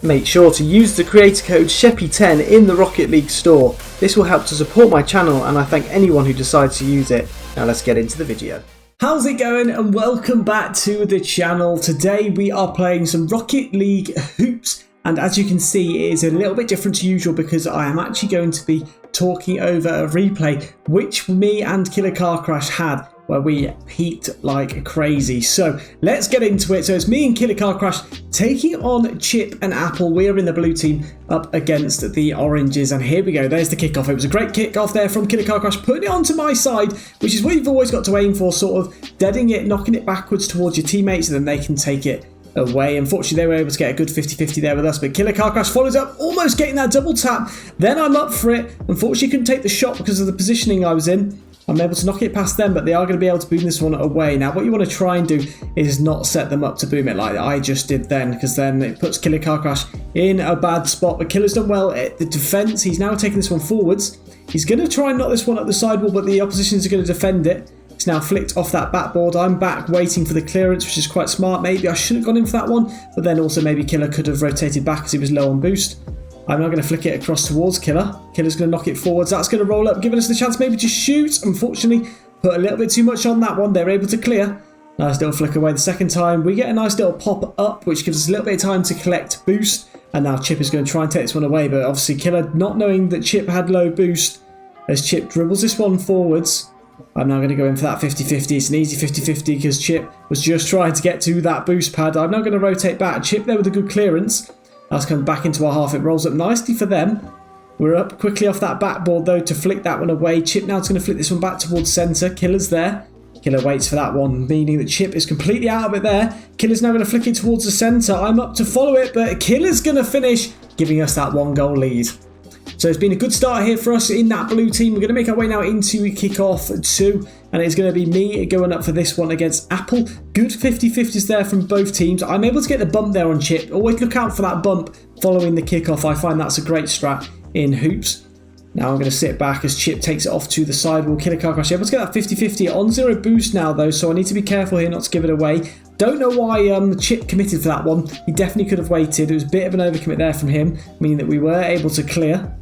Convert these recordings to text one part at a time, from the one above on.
Make sure to use the creator code SHEPPY10 in the Rocket League store. This will help to support my channel and I thank anyone who decides to use it. Now let's get into the video. How's it going and welcome back to the channel. Today we are playing some Rocket League hoops, and as you can see it is a little bit different to usual because I am actually going to be talking over a replay which me and Killer Car Crash had, where we peaked like crazy. So let's get into it. So it's me and Killer Car Crash taking on Chip and Apple. We are in the blue team up against the oranges, and here we go. There's the kickoff. It was a great kickoff there from Killer Car Crash, putting it onto my side, which is what you've always got to aim for, sort of deading it, knocking it backwards towards your teammates, and then they can take it away. Unfortunately, they were able to get a good 50-50 there with us, but Killer Car Crash follows up, almost getting that double tap. Then I'm up for it. Unfortunately, couldn't take the shot because of the positioning I was in. I'm able to knock it past them, but they are going to be able to boom this one away. Now, what you want to try and do is not set them up to boom it like I just did then, because then it puts Killer Car Crash in a bad spot. But Killer's done well at the defense. He's now taking this one forwards. He's going to try and knock this one up the sidewall, but the oppositions are going to defend it. It's now flicked off that backboard. I'm back waiting for the clearance, which is quite smart. Maybe I should have gone in for that one, but then also maybe Killer could have rotated back because he was low on boost. I'm now going to flick it across towards Killer. Killer's going to knock it forwards. That's going to roll up, giving us the chance maybe to shoot. Unfortunately, put a little bit too much on that one. They're able to clear. Nice little flick away the second time. We get a nice little pop up, which gives us a little bit of time to collect boost. And now Chip is going to try and take this one away. But obviously Killer, not knowing that Chip had low boost, as Chip dribbles this one forwards. I'm now going to go in for that 50-50. It's an easy 50-50 because Chip was just trying to get to that boost pad. I'm now going to rotate back. Chip there with a good clearance. That's come back into our half. It rolls up nicely for them. We're up quickly off that backboard though to flick that one away. Chip now is going to flick this one back towards centre. Killer's there. Killer waits for that one, meaning that Chip is completely out of it there. Killer's now going to flick it towards the centre. I'm up to follow it, but Killer's going to finish, giving us that 1-goal lead. So it's been a good start here for us in that blue team. We're going to make our way now into kickoff 2, and it's going to be me going up for this one against Apple. Good 50-50s there from both teams. I'm able to get the bump there on Chip. Always look out for that bump following the kickoff. I find that's a great strat in hoops. Now I'm going to sit back as Chip takes it off to the sidewall. Killer Car Crash able to get that 50-50 on 0 boost now though, so I need to be careful here not to give it away. Don't know why Chip committed for that one. He definitely could have waited. It was a bit of an overcommit there from him, meaning that we were able to clear.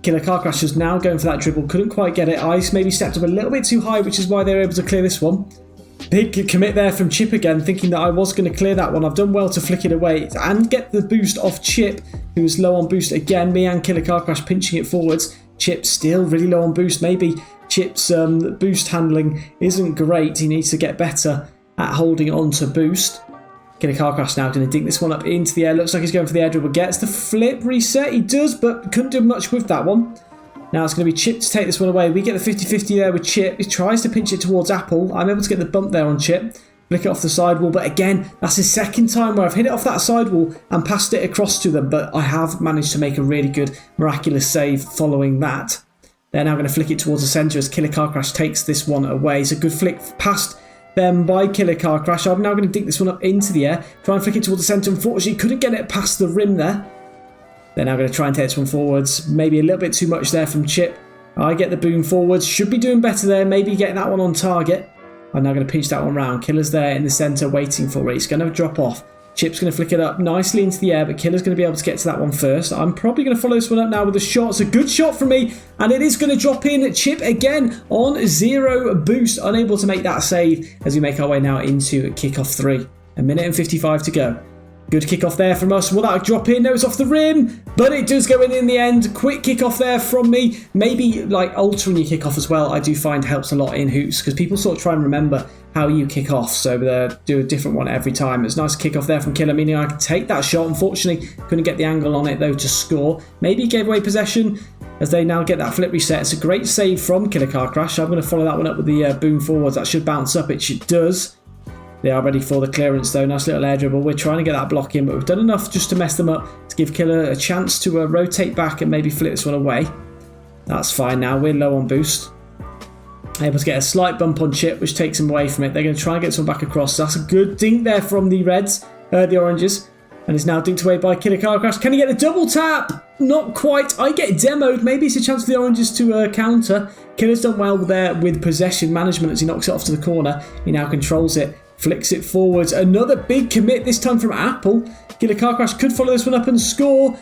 Killer Car Crash is now going for that dribble. Couldn't quite get it. Ice maybe stepped up a little bit too high, which is why they were able to clear this one. Big commit there from Chip again, thinking that I was going to clear that one. I've done well to flick it away and get the boost off Chip, who was low on boost again. Me and Killer Car Crash pinching it forwards. Chip still really low on boost. Maybe Chip's boost handling isn't great. He needs to get better at holding on to boost. Killer Car Crash now going to dink this one up into the air. Looks like he's going for the air dribble. Gets the flip reset. He does, but couldn't do much with that one. Now it's going to be Chip to take this one away. We get the 50-50 there with Chip. He tries to pinch it towards Apple. I'm able to get the bump there on Chip. Flick it off the sidewall. But again, that's his second time where I've hit it off that sidewall and passed it across to them. But I have managed to make a really good, miraculous save following that. They're now going to flick it towards the centre as Killer Car Crash takes this one away. It's a good flick past them by Killer Car Crash. I'm now going to dink this one up into the air. Try and flick it towards the centre. Unfortunately, couldn't get it past the rim there. They're now going to try and take this one forwards. Maybe a little bit too much there from Chip. I get the boom forwards. Should be doing better there. Maybe getting that one on target. I'm now going to pinch that one round. Killer's there in the centre waiting for it. He's going to drop off. Chip's going to flick it up nicely into the air, but Killer's going to be able to get to that one first. I'm probably going to follow this one up now with a shot. It's a good shot from me, and it is going to drop in. Chip again on 0 boost, unable to make that save as we make our way now into kickoff 3. 1 minute and 55 to go. Good kickoff there from us. Will that drop in? No, it's off the rim, but it does go in the end. Quick kickoff there from me. Maybe like altering your kickoff as well, I do find helps a lot in hoops because people sort of try and remember how you kick off, so do a different one every time. It's a nice kickoff there from Killer, meaning I can take that shot. Unfortunately, couldn't get the angle on it though to score. Maybe gave away possession as they now get that flip reset. It's a great save from Killer Car Crash. I'm going to follow that one up with the boom forwards. That should bounce up. It does. They are ready for the clearance though. Nice little air dribble. We're trying to get that block in, but we've done enough just to mess them up to give Killer a chance to rotate back and maybe flip this one away. That's fine now. We're low on boost. Able to get a slight bump on Chip, which takes him away from it. They're going to try and get this one back across. That's a good dink there from the Reds, the Oranges. And is now dinked away by Killer Car Crash. Can he get the double tap? Not quite. I get demoed. Maybe it's a chance for the Oranges to counter. Killer's done well there with possession management as he knocks it off to the corner. He now controls it. flicks it forwards. Another big commit, this time from Apple. Killer Car Crash could follow this one up and score.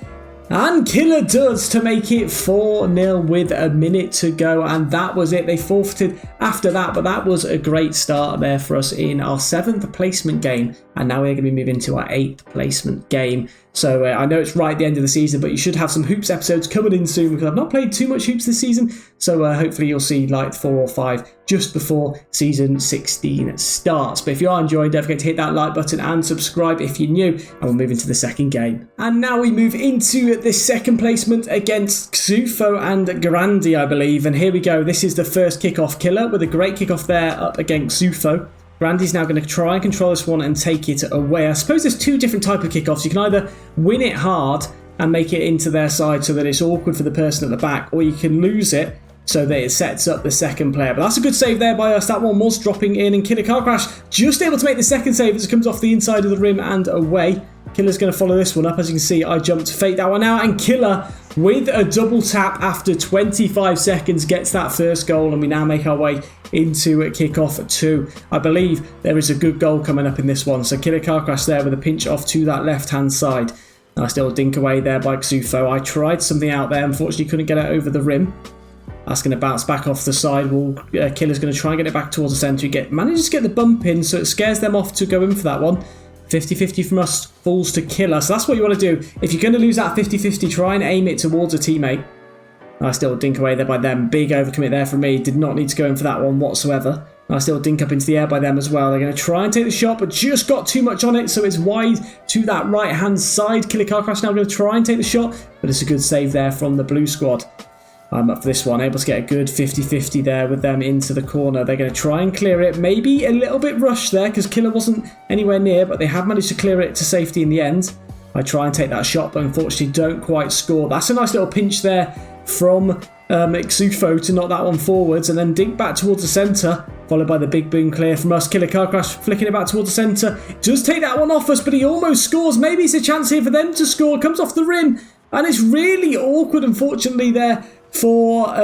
And Killer does to make it 4-0 with a minute to go. And that was it. They forfeited after that. But that was a great start there for us in our 7th placement game. And now we're going to be moving to our 8th placement game. So I know it's right at the end of the season, but you should have some Hoops episodes coming in soon because I've not played too much Hoops this season. So hopefully you'll see like 4 or 5 just before season 16 starts. But if you are enjoying, don't forget to hit that like button and subscribe if you're new. And we'll move into the second game. And now we move into the second placement against Xufo and Grandi, I believe. And here we go. This is the first kickoff. Killer with a great kickoff there up against Xufo. Grandy's now going to try and control this one and take it away. I suppose there's 2 different types of kickoffs. You can either win it hard and make it into their side so that it's awkward for the person at the back, or you can lose it so that it sets up the second player. But that's a good save there by us. That one was dropping in, and Killer Car Crash just able to make the second save as it comes off the inside of the rim and away. Killer's going to follow this one up. As you can see, I jumped to fake that one out, and Killer with a double tap after 25 seconds gets that first goal, and we now make our way into kickoff 2. I believe there is a good goal coming up in this one. So Killer Car Crash there with a pinch off to that left-hand side. Nice little dink away there by Xufo. I tried something out there. Unfortunately, couldn't get it over the rim. That's going to bounce back off the sidewall. Killer's going to try and get it back towards the centre. He manages to get the bump in, so it scares them off to go in for that one. 50-50 from us falls to Killer. So that's what you want to do. If you're going to lose that 50-50, try and aim it towards a teammate. Nice little dink away there by them. Big overcommit there from me. Did not need to go in for that one whatsoever. Nice little dink up into the air by them as well. They're going to try and take the shot, but just got too much on it, so it's wide to that right-hand side. Killer Car Crash now going to try and take the shot, but it's a good save there from the blue squad. I'm up for this one, able to get a good 50-50 there with them into the corner. They're going to try and clear it. Maybe a little bit rushed there because Killer wasn't anywhere near, but they have managed to clear it to safety in the end. I try and take that shot, but unfortunately don't quite score. That's a nice little pinch there from Xufo to knock that one forwards, and then dink back towards the centre, followed by the big boom clear from us. Killer Car Crash flicking it back towards the centre. Does take that one off us, but he almost scores. Maybe it's a chance here for them to score. Comes off the rim, and it's really awkward, unfortunately, there for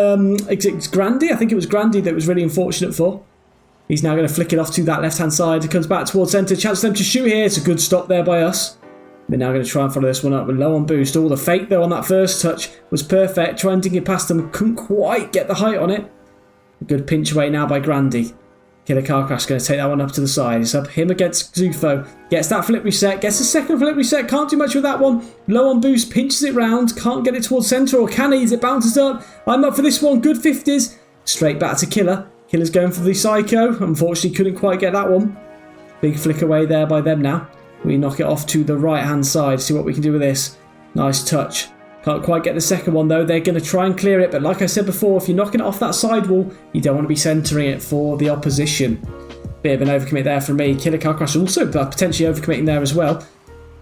it's Grandi. I think it was Grandi that was really unfortunate for. He's now going to flick it off to that left-hand side. It comes back towards centre. Chance for them to shoot here. It's a good stop there by us. They're now going to try and follow this one up with low on boost. All the fake though on that first touch was perfect. Try and dink it past them. Couldn't quite get the height on it. A good pinch away now by Grandi. Killer Car Crash going to take that one up to the side. It's up him against Xufo. Gets that flip reset. Gets a second flip reset. Can't do much with that one. Low on boost. Pinches it round. Can't get it towards centre, or can he? As it bounces up. I'm up for this one. Good 50s. Straight back to Killer. Killer's going for the Psycho. Unfortunately couldn't quite get that one. Big flick away there by them now. We knock it off to the right-hand side. See what we can do with this. Nice touch. Can't quite get the second one, though. They're going to try and clear it. But like I said before, if you're knocking it off that sidewall, you don't want to be centering it for the opposition. Bit of an overcommit there from me. Killer Car Crash also potentially overcommitting there as well.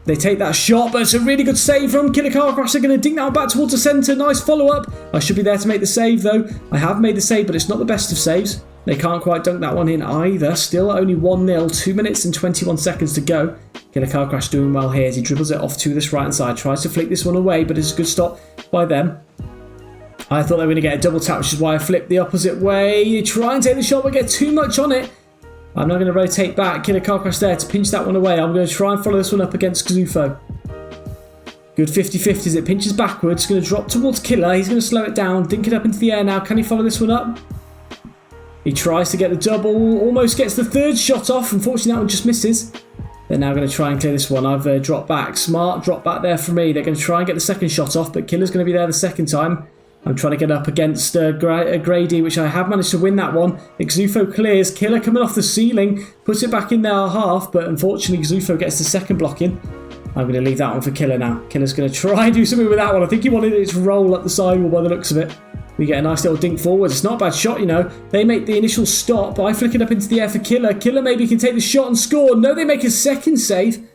They take that shot, but it's a really good save from Killer Car Crash. They're going to dink that one back towards the centre. Nice follow-up. I should be there to make the save, though. I have made the save, but it's not the best of saves. They can't quite dunk that one in either. Still only 1-0, 2 minutes and 21 seconds to go. Killer Car Crash doing well here as he dribbles it off to this right-hand side. Tries to flick this one away, but it's a good stop by them. I thought they were going to get a double tap, which is why I flipped the opposite way. You try and take the shot, but get too much on it. I'm now going to rotate back. Killer Car Crash there to pinch that one away. I'm going to try and follow this one up against Xufo. Good 50-50 as it pinches backwards. It's going to drop towards Killer. He's going to slow it down. Dink it up into the air now. Can he follow this one up? He tries to get the double. Almost gets the third shot off. Unfortunately, that one just misses. They're now going to try and clear this one. I've dropped back. Smart drop back there for me. They're going to try and get the second shot off, but Killer's going to be there the second time. I'm trying to get up against Grady, which I have managed to win that one. Xufo clears. Killer coming off the ceiling. Puts it back in their half, but unfortunately Xufo gets the second block in. I'm going to leave that one for Killer now. Killer's going to try and do something with that one. I think he wanted it to roll up the sidewall by the looks of it. We get a nice little dink forwards. It's not a bad shot, you know. They make the initial stop. I flick it up into the air for Killer. Killer maybe can take the shot and score. No, they make a second save.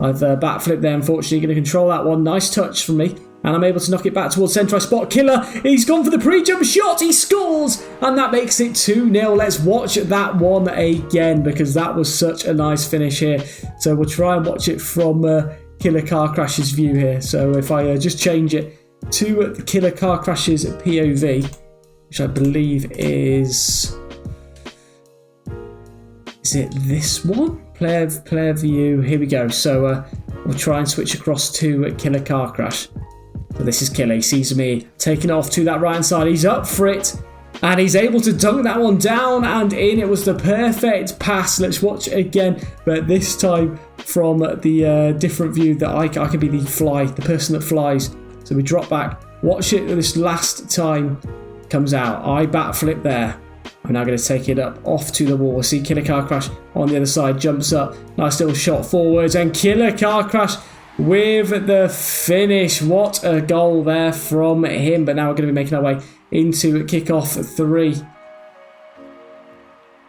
I've backflipped there, unfortunately. Going to control that one. Nice touch from me. And I'm able to knock it back towards centre. I spot Killer. He's gone for the pre-jump shot. He scores. And that makes it 2-0. Let's watch that one again because that was such a nice finish here. So we'll try and watch it from Killer Car Crash's view here. So if I just change it to the Killer Car Crash's POV, which I believe is Is it this one? Player view. Here we go. So we'll try and switch across to Killer Car Crash. So this is Killer. He sees me taking off to that right hand side. He's up for it. And he's able to dunk that one down and in. It was the perfect pass. Let's watch it again. But this time from the different view that I can be the person that flies. So we drop back. Watch it this last time comes out. I backflip there. I'm now going to take it up off to the wall. See Killer Car Crash on the other side. Jumps up. Nice little shot forwards. And Killer Car Crash with the finish. What a goal there from him. But now we're going to be making our way into kickoff 3.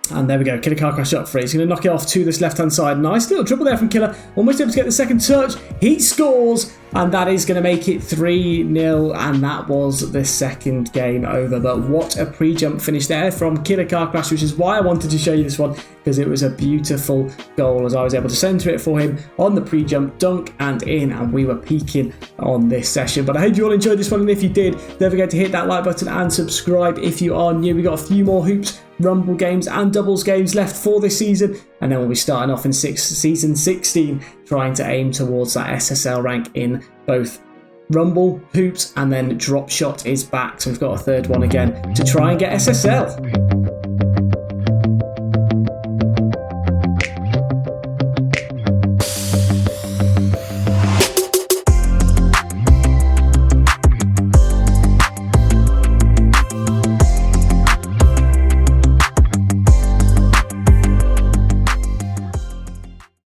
And there we go. Killer Car Crash up for it. He's going to knock it off to this left-hand side. Nice little dribble there from Killer. Almost able to get the second touch. He scores. And that is going to make it 3-0. And that was the second game over. But what a pre-jump finish there from Killer Car Crash, which is why I wanted to show you this one, because it was a beautiful goal as I was able to centre it for him on the pre-jump, dunk and in. And we were peaking on this session. But I hope you all enjoyed this one. And if you did, don't forget to hit that like button and subscribe if you are new. We got a few more hoops, rumble games and doubles games left for this season, and then we'll be starting off in season 16 trying to aim towards that SSL rank in both rumble, hoops, and then drop shot is back, so we've got a third one again to try and get SSL.